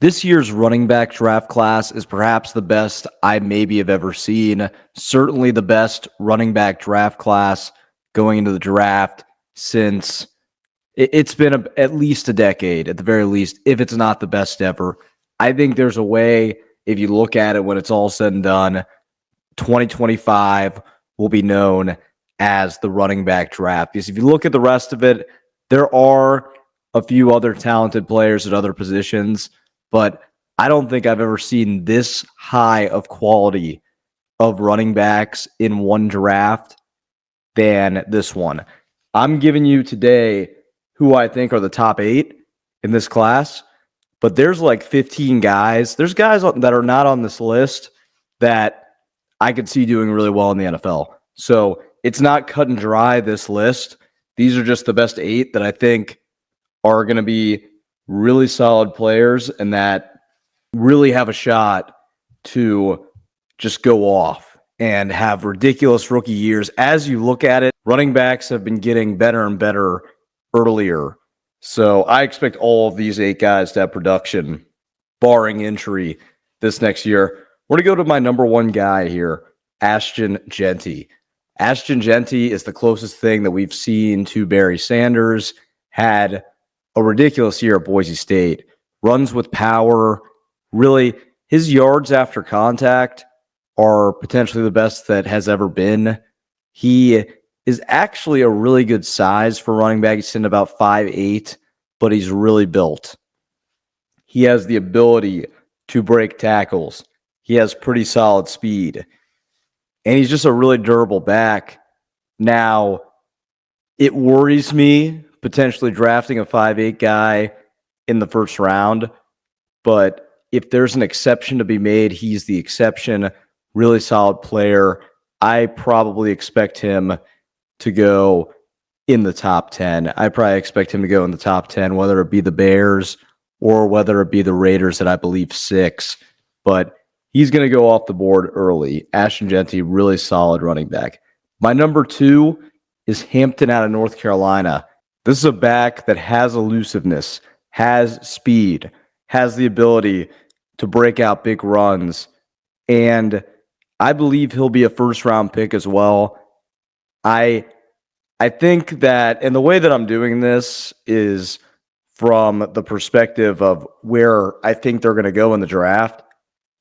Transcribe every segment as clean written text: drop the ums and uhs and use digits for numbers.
This year's running back draft class is perhaps the best I maybe have ever seen. Certainly the best running back draft class going into the draft since it's been at least a decade, at the very least, if it's not the best ever. I think there's a way, if you look at it when it's all said and done, 2025 will be known as the running back draft. Because if you look at the rest of it, there are a few other talented players at other positions, but I don't think I've ever seen this high of quality of running backs in one draft than this one. I'm giving you today who I think are the top 8 in this class, but there's like 15 guys. There's guys that are not on this list that I could see doing really well in the NFL. So it's not cut and dry, this list. These are just the best 8 that I think are going to be really solid players and that really have a shot to just go off and have ridiculous rookie years. As you look at it, running backs have been getting better and better earlier. So I expect all of these 8 guys to have production, barring injury, this next year. We're going to go to my number 1 guy here, ASHTON JEANTY. ASHTON JEANTY is the closest thing that we've seen to Barry Sanders. Had a ridiculous year at Boise State. Runs with power. Really, his yards after contact are potentially the best that has ever been. He is actually a really good size for running back. He's sitting about 5'8", but he's really built. He has the ability to break tackles. He has pretty solid speed. And he's just a really durable back. Now, it worries me potentially drafting a 5'8" guy in the first round, but if there's an exception to be made, he's the exception. Really solid player. I probably expect him to go in the top 10. I probably expect him to go in the top 10, whether it be the Bears or whether it be the Raiders at, I believe, 6. But he's going to go off the board early. ASHTON JEANTY, really solid running back. My number 2 is Hampton out of North Carolina. This is a back that has elusiveness, has speed, has the ability to break out big runs, and I believe he'll be a first-round pick as well. I think that, and the way that I'm doing this is from the perspective of where I think they're going to go in the draft.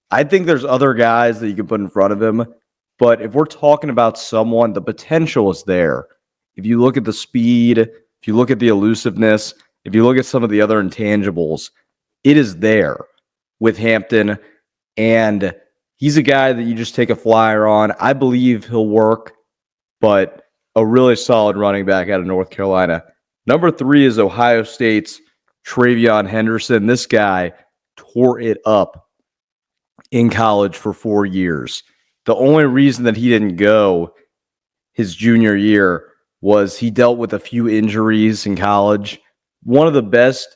I think there's other guys that you can put in front of him, but if we're talking about someone, the potential is there. If you look at the speed, if you look at the elusiveness, if you look at some of the other intangibles, it is there with Hampton, and he's a guy that you just take a flyer on. I believe he'll work, but a really solid running back out of North Carolina. Number 3 is Ohio State's TREY Henderson. This guy tore it up in college for 4 years. The only reason that he didn't go his junior year was he dealt with a few injuries in college. One of the best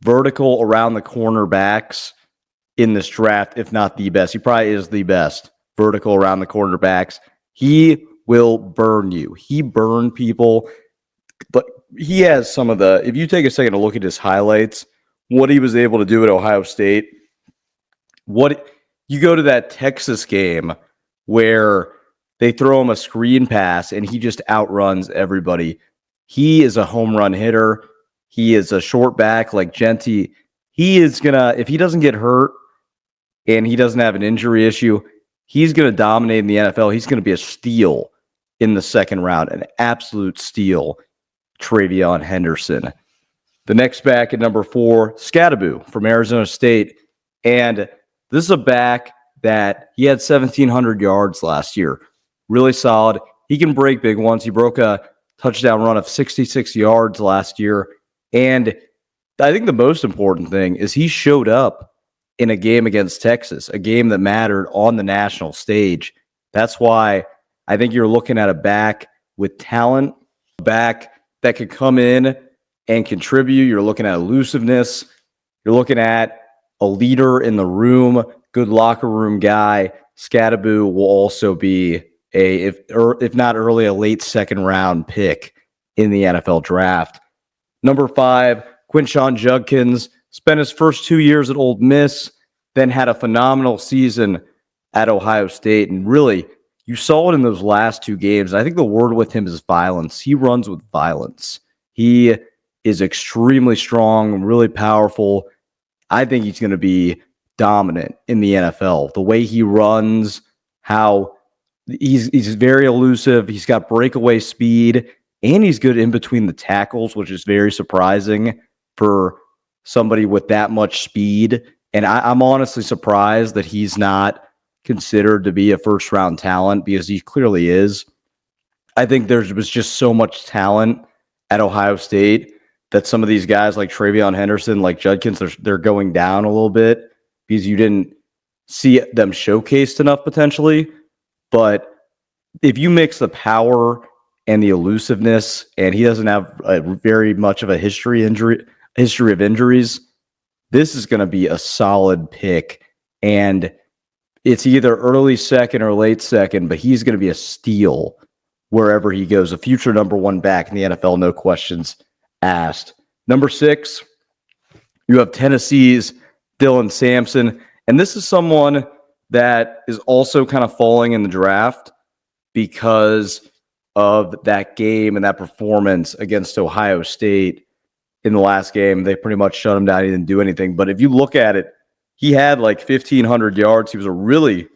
vertical around the corner backs in this draft, if not the best. He probably is the best vertical around the cornerbacks. He will burn you. He burned people, but he has some of the, if you take a second to look at his highlights, what he was able to do at Ohio State, what you go to that Texas game where they throw him a screen pass and he just outruns everybody. He is a home run hitter. He is a short back like JEANTY. He is going to, if he doesn't get hurt and he doesn't have an injury issue, he's going to dominate in the NFL. He's going to be a steal in the second round, an absolute steal. TREY Henderson. The next back at number 4, SKATTEBO from Arizona State. And this is a back that he had 1,700 yards last year. Really solid. He can break big ones. He broke a touchdown run of 66 yards last year. And I think the most important thing is he showed up in a game against Texas, a game that mattered on the national stage. That's why I think you're looking at a back with talent, a back that could come in and contribute. You're looking at elusiveness. You're looking at a leader in the room, good locker room guy. SKATTEBO will also be if not early, a late second round pick in the NFL draft. Number 5, Quinshon Judkins. spent his first 2 years at Ole Miss, then had a phenomenal season at Ohio State. And really, you saw it in those last 2 games. I think the word with him is violence. He runs with violence. He is extremely strong, really powerful. I think he's going to be dominant in the NFL. The way he runs, how he's very elusive. He's got breakaway speed, and he's good in between the tackles, which is very surprising for somebody with that much speed. And I'm honestly surprised that he's not considered to be a first-round talent, because he clearly is. I think there was just so much talent at Ohio State that some of these guys like TREY, Henderson, like Judkins, they're going down a little bit because you didn't see them showcased enough potentially. But if you mix the power and the elusiveness, and he doesn't have very much of a history of injuries, this is going to be a solid pick. And it's either early second or late second, but he's going to be a steal wherever he goes. A future number 1 back in the NFL, no questions asked. Number 6, you have Tennessee's Dylan Sampson. And this is someone that is also kind of falling in the draft because of that game and that performance against Ohio State in the last game. They pretty much shut him down. He didn't do anything. But if you look at it, he had like 1,500 yards. He was a really,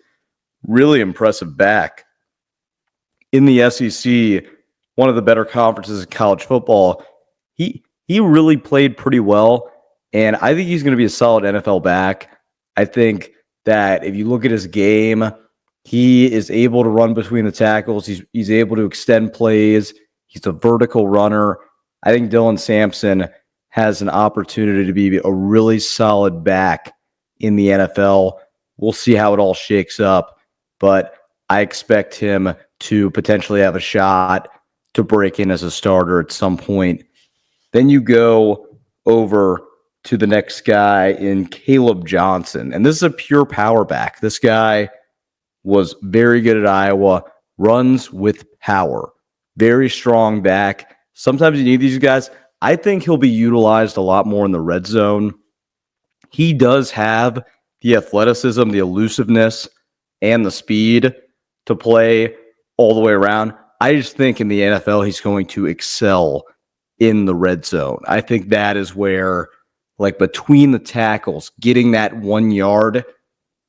really impressive back in the SEC, one of the better conferences in college football. He really played pretty well, and I think he's going to be a solid NFL back. I think that if you look at his game, he is able to run between the tackles. He's able to extend plays. He's a vertical runner. I think Dylan Sampson has an opportunity to be a really solid back in the NFL. We'll see how it all shakes up, but I expect him to potentially have a shot to break in as a starter at some point. Then you go over to the next guy in KALEB Johnson, and this is a pure power back. This guy was very good at Iowa, runs with power, very strong back. Sometimes you need these guys. I think he'll be utilized a lot more in the red zone. He does have the athleticism, the elusiveness, and the speed to play all the way around. I just think in the NFL, he's going to excel in the red zone. I think that is where, like between the tackles, getting that 1 yard,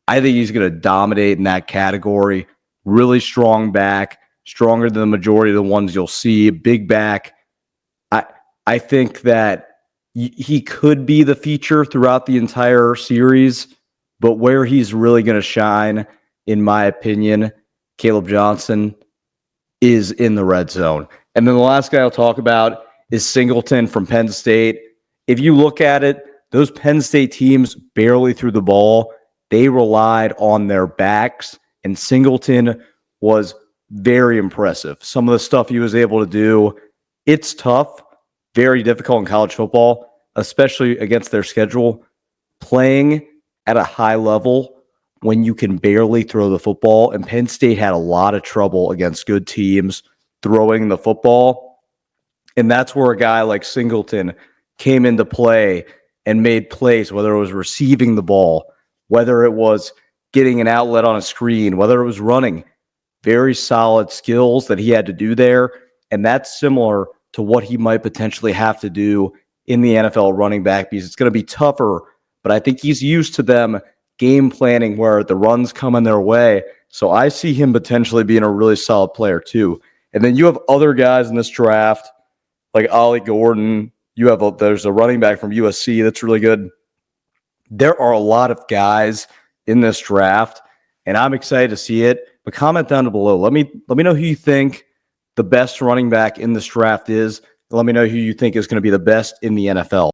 I think he's going to dominate in that category. Really strong back, stronger than the majority of the ones you'll see. Big back. I think that he could be the feature throughout the entire series, but where he's really going to shine, in my opinion, KALEB Johnson, is in the red zone. And then the last guy I'll talk about is Singleton from Penn State. If you look at it, those Penn State teams barely threw the ball. They relied on their backs, and Singleton was very impressive. Some of the stuff he was able to do, it's tough, very difficult in college football, especially against their schedule. Playing at a high level when you can barely throw the football, and Penn State had a lot of trouble against good teams throwing the football. And that's where a guy like Singleton came into play and made plays, whether it was receiving the ball, whether it was getting an outlet on a screen, whether it was running. Very solid skills that he had to do there. And that's similar to what he might potentially have to do in the NFL running back, because it's going to be tougher. But I think he's used to them game planning where the runs come in their way. So I see him potentially being a really solid player too. And then you have other guys in this draft, like Ollie Gordon. There's a running back from USC that's really good. There are a lot of guys in this draft, and I'm excited to see it. But comment down below. Let me know who you think the best running back in this draft is. Let me know who you think is going to be the best in the NFL.